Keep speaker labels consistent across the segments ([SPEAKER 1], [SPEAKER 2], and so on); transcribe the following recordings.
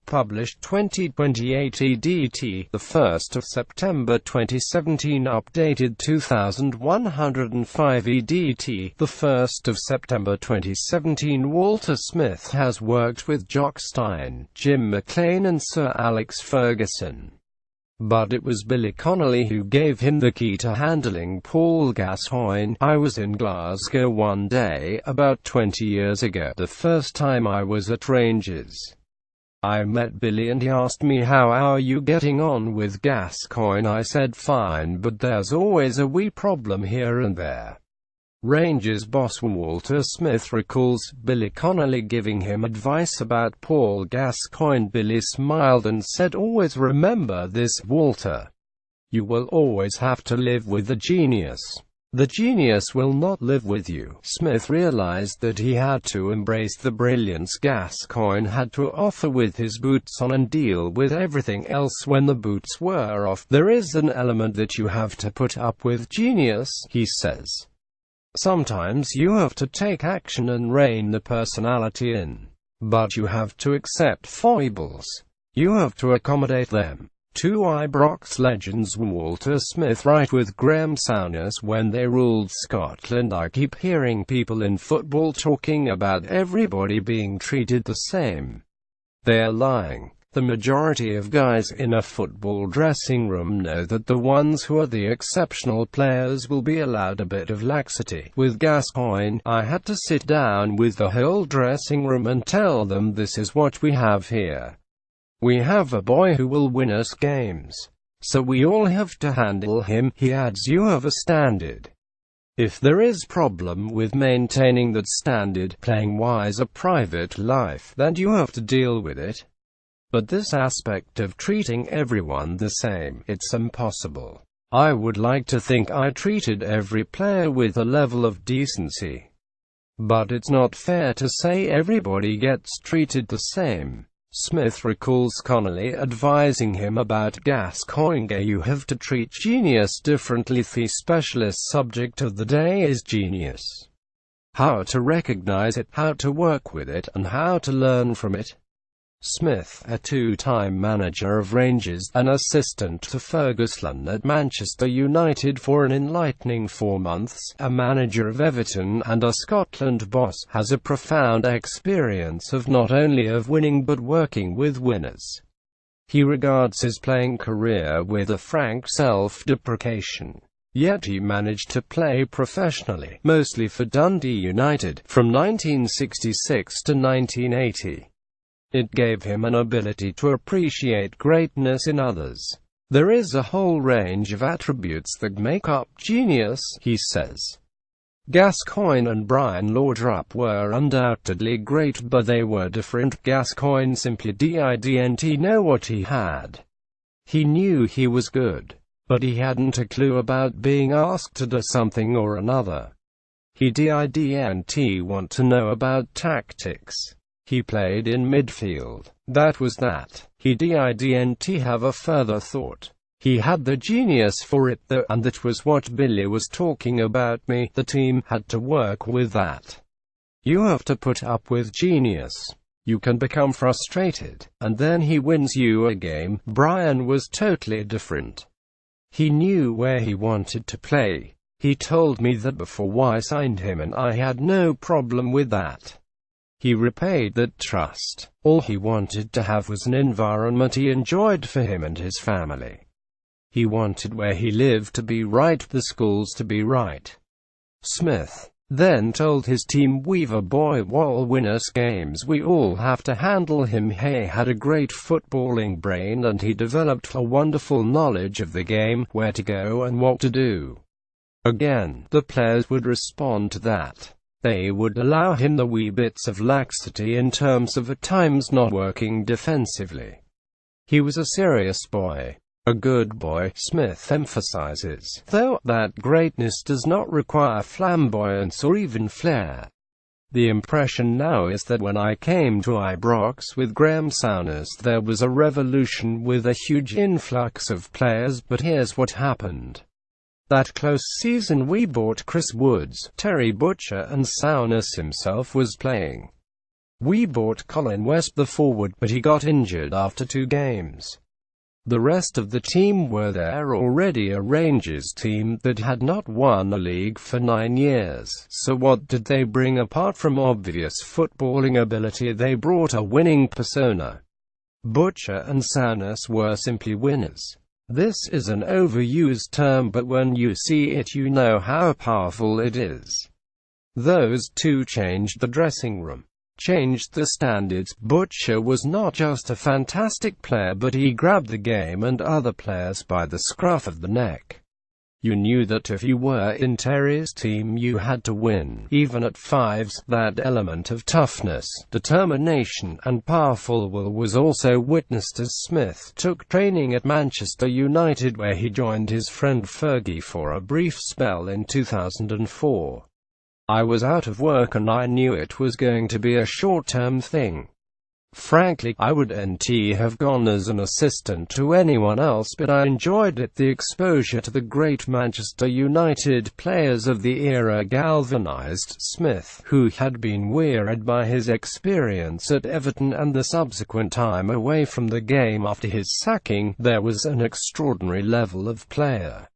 [SPEAKER 1] Published 2028 EDT, 1st of September 2017. Updated 2105 EDT, 1st of September 2017. Walter Smith has worked with Jock Stein, Jim McLean and Sir Alex Ferguson. But it was Billy Connolly who gave him the key to handling Paul Gascoigne. I was in Glasgow one day, about 20 years ago, the first time I was at ranges. I met Billy and he asked me, "How are you getting on with Gascoigne?" I said, "Fine, but there's always a wee problem here and there." Rangers boss Walter Smith recalls Billy Connolly giving him advice about Paul Gascoigne. Billy smiled and said, "Always remember this, Walter. You will always have to live with the genius. The genius will not live with you." Smith realized that he had to embrace the brilliance Gascoigne had to offer with his boots on and deal with everything else when the boots were off. "There is an element that you have to put up with genius," he says. "Sometimes you have to take action and rein the personality in. But you have to accept foibles. You have to accommodate them." Two Ibrox legends. Walter Smith right with Graham Souness when they ruled Scotland. "I keep hearing people in football talking about everybody being treated the same. They're lying. The majority of guys in a football dressing room know that the ones who are the exceptional players will be allowed a bit of laxity." With Gascoigne, I had to sit down with the whole dressing room and tell them, "This is what we have here. We have a boy who will win us games. So we all have to handle him." He adds, "You have a standard. If there is problem with maintaining that standard, playing-wise a private life, then you have to deal with it. But this aspect of treating everyone the same, it's impossible. I would like to think I treated every player with a level of decency. But it's not fair to say everybody gets treated the same." Smith recalls Connolly advising him about Gascoigne, "You have to treat genius differently. The specialist subject of the day is genius. How to recognize it, how to work with it, and how to learn from it." Smith, a two-time manager of Rangers, an assistant to Ferguson at Manchester United for an enlightening 4 months, a manager of Everton and a Scotland boss, has a profound experience of not only of winning but working with winners. He regards his playing career with a frank self-deprecation. Yet he managed to play professionally, mostly for Dundee United, from 1966 to 1980. It gave him an ability to appreciate greatness in others. "There is a whole range of attributes that make up genius," he says. Gascoigne and Brian Laudrup were undoubtedly great, but they were different. Gascoigne simply didn't know what he had. He knew he was good, but he hadn't a clue about being asked to do something or another. He didn't want to know about tactics. He played in midfield. That was that. He didn't have a further thought. He had the genius for it though, and that was what Billy was talking about. The team had to work with that. You have to put up with genius. You can become frustrated, and then he wins you a game. Brian was totally different. He knew where he wanted to play. He told me that before I signed him, and I had no problem with that. He repaid that trust. All he wanted to have was an environment he enjoyed for him and his family. He wanted where he lived to be right, the schools to be right. Smith then told his team, "We've a boy who'll win us games. We all have to handle him." He had a great footballing brain and he developed a wonderful knowledge of the game, where to go and what to do. Again, the players would respond to that. They would allow him the wee bits of laxity in terms of at times not working defensively. He was a serious boy. A good boy, Smith emphasizes, though that greatness does not require flamboyance or even flair. The impression now is that when I came to Ibrox with Graham Souness, there was a revolution with a huge influx of players, but here's what happened. That close season we bought Chris Woods, Terry Butcher and Souness himself was playing. We bought Colin West the forward, but he got injured after 2 games. The rest of the team were there already, a Rangers team that had not won a league for 9 years. So what did they bring apart from obvious footballing ability? They brought a winning persona. Butcher and Souness were simply winners. This is an overused term, but when you see it you know how powerful it is. Those two changed the dressing room, changed the standards. Butcher was not just a fantastic player, but he grabbed the game and other players by the scruff of the neck. You knew that if you were in Terry's team you had to win, even at fives. That element of toughness, determination, and powerful will was also witnessed as Smith took training at Manchester United, where he joined his friend Fergie for a brief spell in 2004. I was out of work and I knew it was going to be a short-term thing. Frankly, I would have gone as an assistant to anyone else, but I enjoyed it. The exposure to the great Manchester United players of the era galvanized Smith, who had been wearied by his experience at Everton and the subsequent time away from the game after his sacking. There was an extraordinary level of player.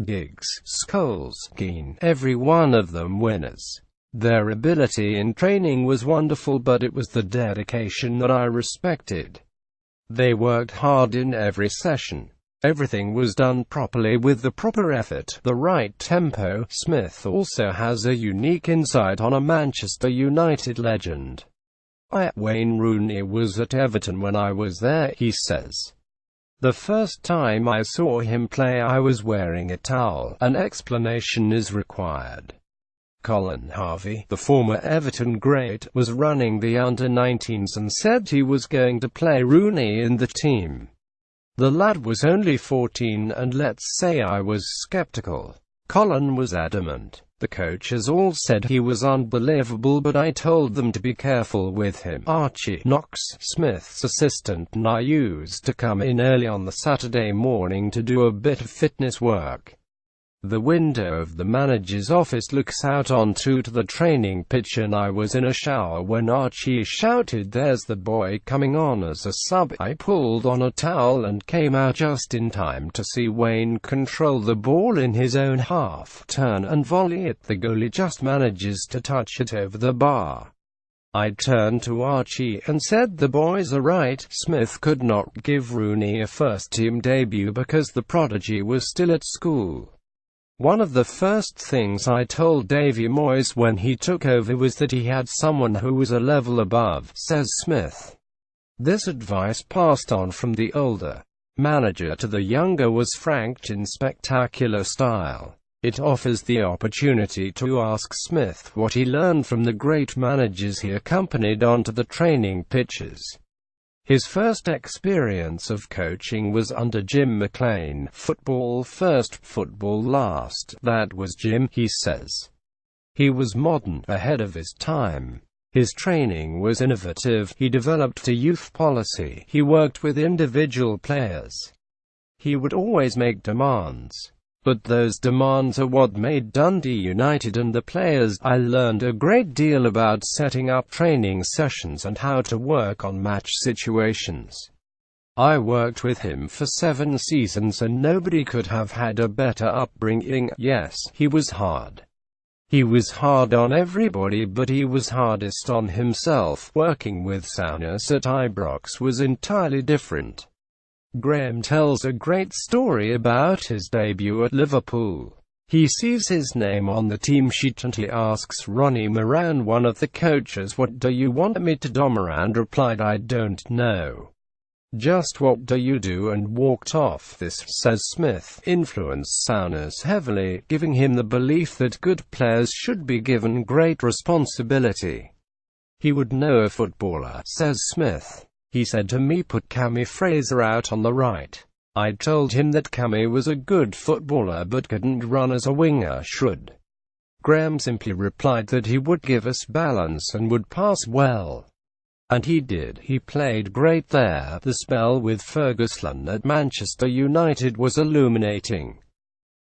[SPEAKER 1] Giggs, Scholes, Keane, every one of them winners. Their ability in training was wonderful, but it was the dedication that I respected. They worked hard in every session. Everything was done properly with the proper effort, the right tempo. Smith also has a unique insight on a Manchester United legend. Wayne Rooney was at Everton when I was there, he says. The first time I saw him play I was wearing a towel. An explanation is required. Colin Harvey, the former Everton great, was running the under-19s and said he was going to play Rooney in the team. The lad was only 14, and let's say I was skeptical. Colin was adamant. The coaches all said he was unbelievable, but I told them to be careful with him. Archie Knox, Smith's assistant, and I used to come in early on the Saturday morning to do a bit of fitness work. The window of the manager's office looks out onto the training pitch, and I was in a shower when Archie shouted, "There's the boy coming on as a sub." I pulled on a towel and came out just in time to see Wayne control the ball in his own half, turn and volley it. The goalie just manages to touch it over the bar. I turned to Archie and said, "The boys are right." Smith could not give Rooney a first-team debut because the prodigy was still at school. One of the first things I told Davy Moyes when he took over was that he had someone who was a level above, says Smith. This advice passed on from the older manager to the younger was franked in spectacular style. It offers the opportunity to ask Smith what he learned from the great managers he accompanied onto the training pitches. His first experience of coaching was under Jim McLean. Football first, football last. That was Jim, he says. He was modern, ahead of his time. His training was innovative. He developed a youth policy. He worked with individual players. He would always make demands. But those demands are what made Dundee United and the players. I learned a great deal about setting up training sessions and how to work on match situations. I worked with him for 7 seasons and nobody could have had a better upbringing. Yes, he was hard. He was hard on everybody, but he was hardest on himself. Working with Souness at Ibrox was entirely different. Graham tells a great story about his debut at Liverpool. He sees his name on the team sheet and he asks Ronnie Moran, one of the coaches, "What do you want me to do?" Moran replied, "I don't know. Just what do you do?" and walked off. This, says Smith, influenced Souness heavily, giving him the belief that good players should be given great responsibility. He would know a footballer, says Smith. He said to me, "Put Cammy Fraser out on the right." I told him that Cammy was a good footballer but couldn't run as a winger should. Graham simply replied that he would give us balance and would pass well. And he did. He played great there. The spell with Ferguson at Manchester United was illuminating.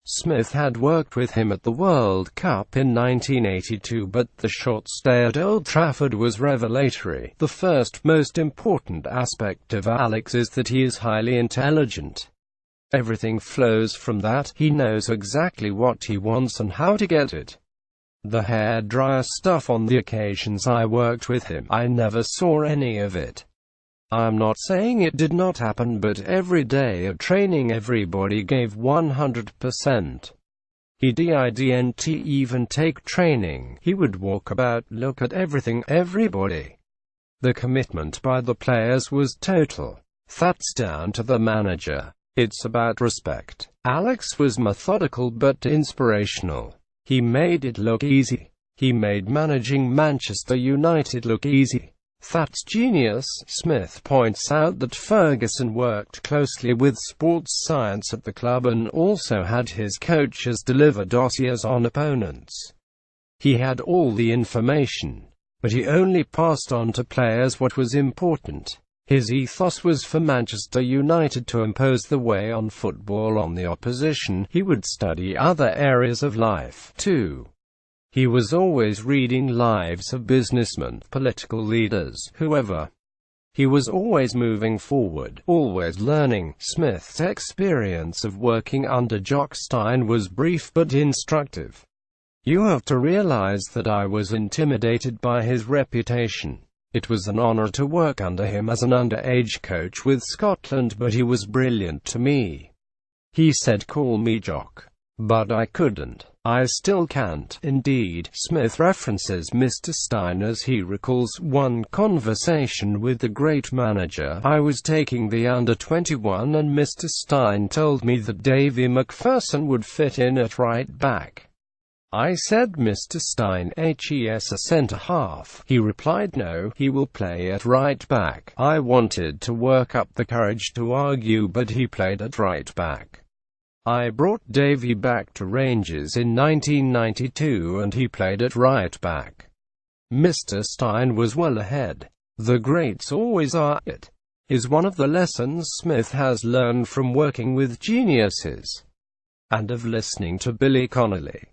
[SPEAKER 1] Smith had worked with him at the World Cup in 1982, but the short stay at Old Trafford was revelatory. The first most important aspect of Alex is that he is highly intelligent. Everything flows from that. He knows exactly what he wants and how to get it. The hairdryer stuff on the occasions I worked with him, I never saw any of it. I'm not saying it did not happen, but every day of training everybody gave 100%. He didn't even take training. He would walk about, look at everything, everybody. The commitment by the players was total. That's down to the manager. It's about respect. Alex was methodical but inspirational. He made it look easy. He made managing Manchester United look easy. That's genius. Smith points out that Ferguson worked closely with sports science at the club and also had his coaches deliver dossiers on opponents. He had all the information, but he only passed on to players what was important. His ethos was for Manchester United to impose the way on football on the opposition. He would study other areas of life, too. He was always reading lives of businessmen, political leaders, whoever. He was always moving forward, always learning. Smith's experience of working under Jock Stein was brief but instructive. You have to realize that I was intimidated by his reputation. It was an honor to work under him as an underage coach with Scotland, but he was brilliant to me. He said, "Call me Jock." But I couldn't. I still can't. Indeed, Smith references Mr. Stein as he recalls one conversation with the great manager. "I was taking the under-21 and Mr. Stein told me that Davy McPherson would fit in at right back. I said, Mr. Stein, he's a centre-half. He replied, no, he will play at right back. I wanted to work up the courage to argue, but he played at right back. I brought Davy back to Rangers in 1992 and he played at right back." Mr. Stein was well ahead. The greats always are. It is one of the lessons Smith has learned from working with geniuses, and of listening to Billy Connolly.